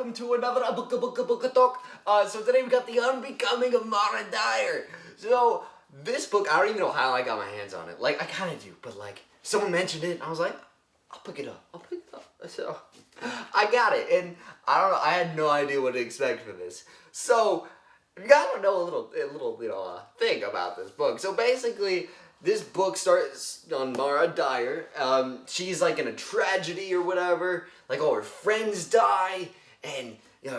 welcome to another book talk. So today we got the Unbecoming of Mara Dyer. So this book, I don't even know how I got my hands on it. Like, I kind of do, but like, someone mentioned it, and I was like, I'll pick it up. So I got it, and I don't know, I had no idea what to expect for this. So you gotta know a little thing about this book. So basically, this book starts on Mara Dyer. She's like in a tragedy or whatever. Like, all her friends die, and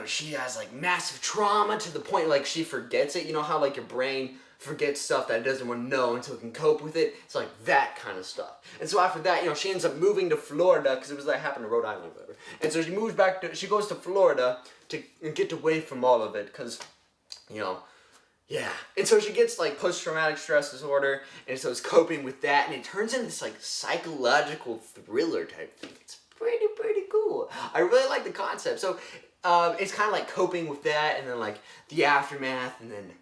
she has like massive trauma to the point like she forgets it. You know how like your brain forgets stuff that it doesn't want to know until it can cope with it. It's like that kind of stuff. And so after that, she ends up moving to Florida because it was like happened to Rhode Island or whatever. And so she goes to Florida to get away from all of it because, yeah. And so she gets like post-traumatic stress disorder, and so it's coping with that, and it turns into this like psychological thriller type thing. It's pretty cool. I really like the concept. So it's kind of like coping with that, and then like the aftermath, and then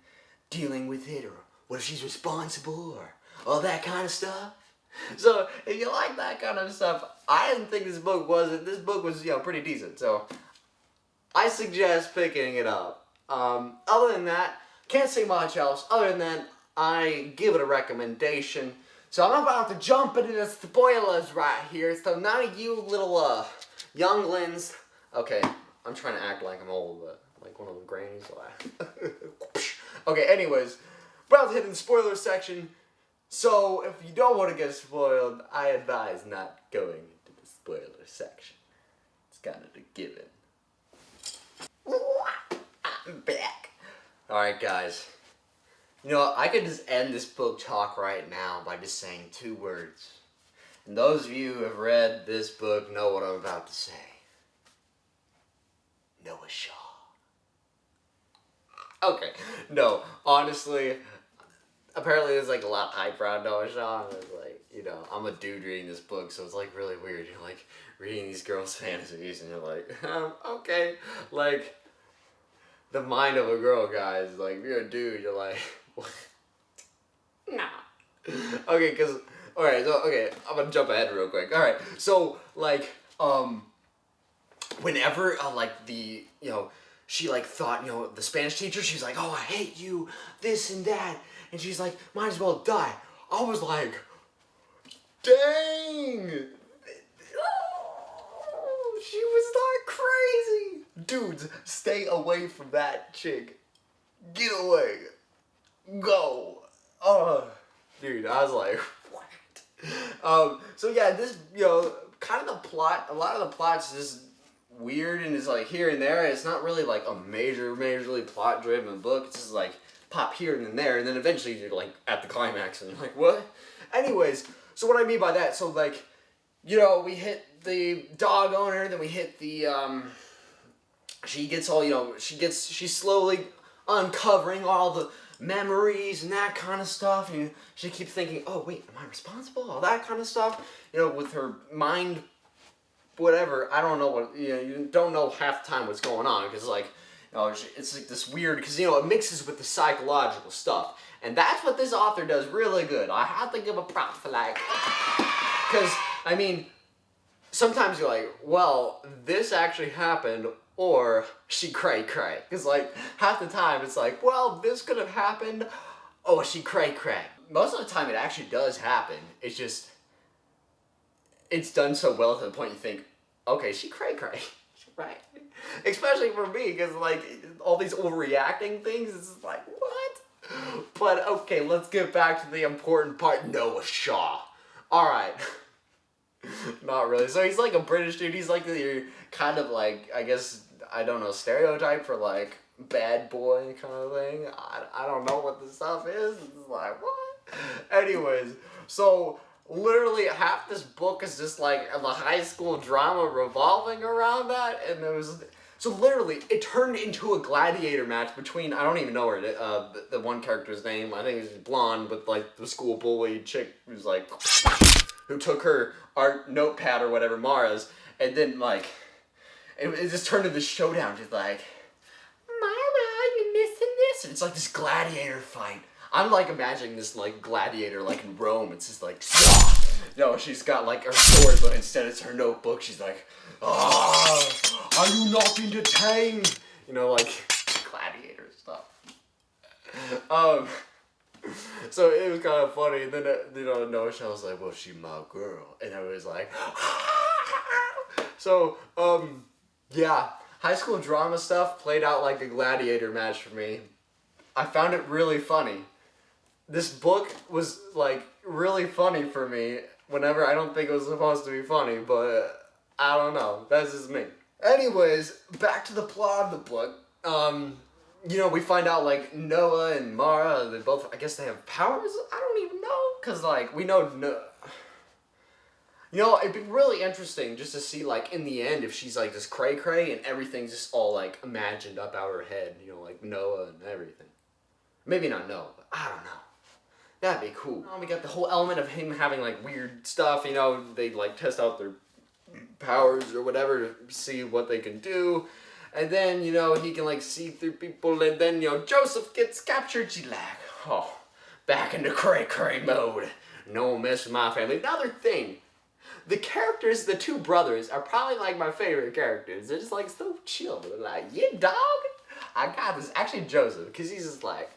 dealing with it, or what if she's responsible, or all that kind of stuff. So if you like that kind of stuff, I didn't think this book was pretty decent. So I suggest picking it up. Other than that, can't say much else. Other than that, I give it a recommendation. So I'm about to jump into the spoilers right here. So none of you little younglings. Okay, I'm trying to act like I'm old, but like one of the grannies. Okay, anyways, about to hit in the spoiler section. So if you don't want to get spoiled, I advise not going into the spoiler section. It's kind of a given. I'm back. Alright guys, I could just end this book talk right now by just saying 2 words. And those of you who have read this book know what I'm about to say. Noah Shaw. Okay, no, honestly, apparently there's like a lot of hype around Noah Shaw, and it's like, I'm a dude reading this book, so it's like really weird. You're like reading these girls' fantasies, and you're like, okay, like, the mind of a girl, guys. Like, if you're a dude, you're like, what? Nah. Okay, I'm gonna jump ahead real quick. Alright, so, like, whenever, she, like, thought, the Spanish teacher, she's like, oh, I hate you, this and that, and she's like, might as well die. I was like, dang! She was like crazy! Dudes, stay away from that chick. Get away. Go. Dude, I was like, what? So yeah, this, kind of the plot, a lot of the plot's just weird and is like here and there. It's not really like a majorly plot-driven book. It's just like pop here and then there, and then eventually you're like at the climax and you're like, what? Anyways, so what I mean by that, so like, we hit the dog owner, then we hit the, she gets all, she's slowly uncovering all the memories and that kind of stuff, and she keeps thinking, oh wait, am I responsible? All that kind of stuff, with her mind, whatever, I don't know what, you don't know half the time what's going on, because like, it's like this weird, because it mixes with the psychological stuff, and that's what this author does really good. I have to give a prop for like, because, I mean, sometimes you're like, well, this actually happened, or she cray. Because, like, half the time it's like, well, this could have happened, oh, she cray. Most of the time it actually does happen. It's just, it's done so well to the point you think, okay, she cray. Right? Especially for me, because, like, all these overreacting things, it's just like, what? But, okay, let's get back to the important part. Noah Shaw. Alright. Not really. So he's like a British dude. He's like the kind of like, I guess, I don't know, stereotype for like bad boy kind of thing. I don't know what this stuff is. It's like, what? Anyways, so literally half this book is just like the high school drama revolving around that, and so literally it turned into a gladiator match between, I don't even know her, the one character's name. I think it's blonde, but like the school bully chick who's like, who took her art notepad or whatever, Mara's, and then like, it just turned into this showdown, just like, Mara, you missing this? And it's like this gladiator fight. I'm like imagining this like gladiator like in Rome. It's just like, she's got like her sword, but instead it's her notebook. She's like, Are you not entertained? You know, like gladiator stuff. So it was kind of funny. And then, you know, Noah was like, well, she my girl. And I was like, so, yeah. High school drama stuff played out like a gladiator match for me. I found it really funny. This book was, like, really funny for me whenever I don't think it was supposed to be funny, but I don't know. That's just me. Anyways, back to the plot of the book. You know, we find out, like, Noah and Mara, they both, I guess they have powers? I don't even know. Because, like, we know you know, it'd be really interesting just to see, like, in the end, if she's, like, just cray-cray and everything's just all, like, imagined up out her head. You know, like Noah and everything. Maybe not Noah, but I don't know. That'd be cool. We got the whole element of him having, like, weird stuff. You know, they, like, test out their powers or whatever to see what they can do. And then, you know, he can, like, see through people. And then, you know, Joseph gets captured. She's like, oh, back into cray-cray mode. No mess with my family. Another thing. The characters, the two brothers, are probably, like, my favorite characters. They're just, like, so chill. They're like, yeah, dog. I got this. Actually, Joseph, because he's just like,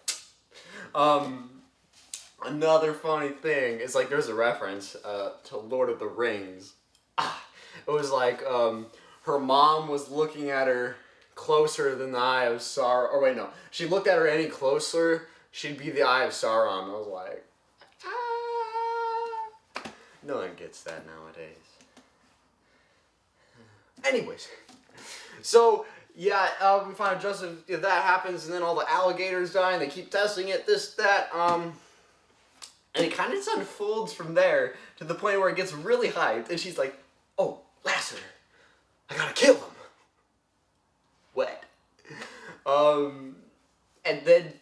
another funny thing is, like, there's a reference to Lord of the Rings. It was like, her mom was looking at her closer than the Eye of Sauron. Or wait, no. She looked at her any closer, she'd be the Eye of Sauron. I was like, ah. No one gets that nowadays. Anyways. So, yeah, we find out Joseph, that happens, and then all the alligators die, and they keep testing it, this, that, and it kind of just unfolds from there to the point where it gets really hyped, and she's like, oh, Lassiter, I gotta kill him. What? And then,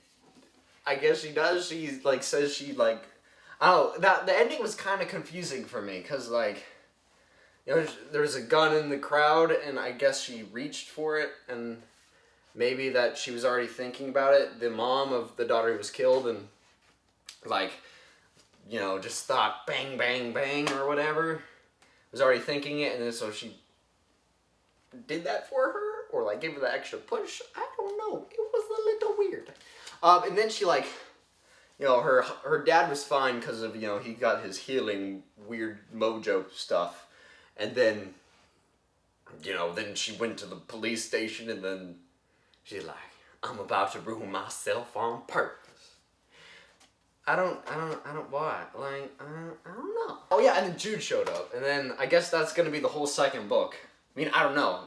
I guess she does, she, like, says she, like, I don't know, the ending was kind of confusing for me, because, like, you know, there was a gun in the crowd, and I guess she reached for it, and maybe that she was already thinking about it. The mom of the daughter who was killed, and, like, you know, just thought bang, bang, bang, or whatever. Was already thinking it, and then so she did that for her, or, like, gave her the extra push. I don't know. It was a little weird. And then she, like, you know, her dad was fine because of, you know, he got his healing weird mojo stuff. And then, you know, then she went to the police station, and then she's like, I'm about to ruin myself on purpose. I don't, why? Like, I don't know. Oh yeah, and then Jude showed up, and then I guess that's gonna be the whole second book. I mean, I don't know.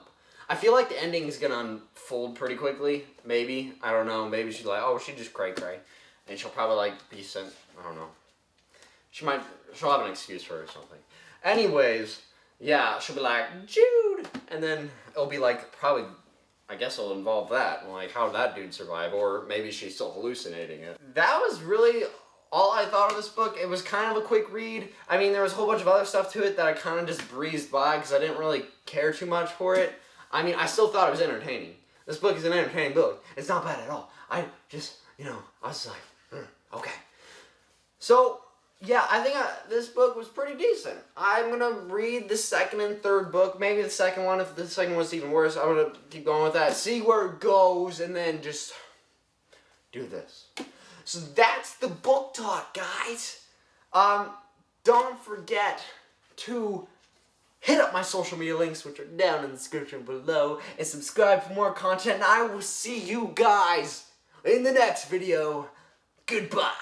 I feel like the ending is gonna unfold pretty quickly, maybe. I don't know, maybe she's like, oh, she just cray-cray. And she'll probably, like, be sent, I don't know. She'll have an excuse for it or something. Anyways, yeah, she'll be like, Jude! And then it'll be like, probably, I guess it'll involve that. Like, how did that dude survive? Or maybe she's still hallucinating it. That was really all I thought of this book. It was kind of a quick read. I mean, there was a whole bunch of other stuff to it that I kind of just breezed by because I didn't really care too much for it. I mean, I still thought it was entertaining. This book is an entertaining book. It's not bad at all. I just, you know, I was like, okay. So, yeah, I think this book was pretty decent. I'm going to read the second and third book. Maybe the second one, if the second one's even worse. I'm going to keep going with that. See where it goes, and then just do this. So that's the book talk, guys. Don't forget to hit up my social media links, which are down in the description below, and subscribe for more content, and I will see you guys in the next video. Goodbye.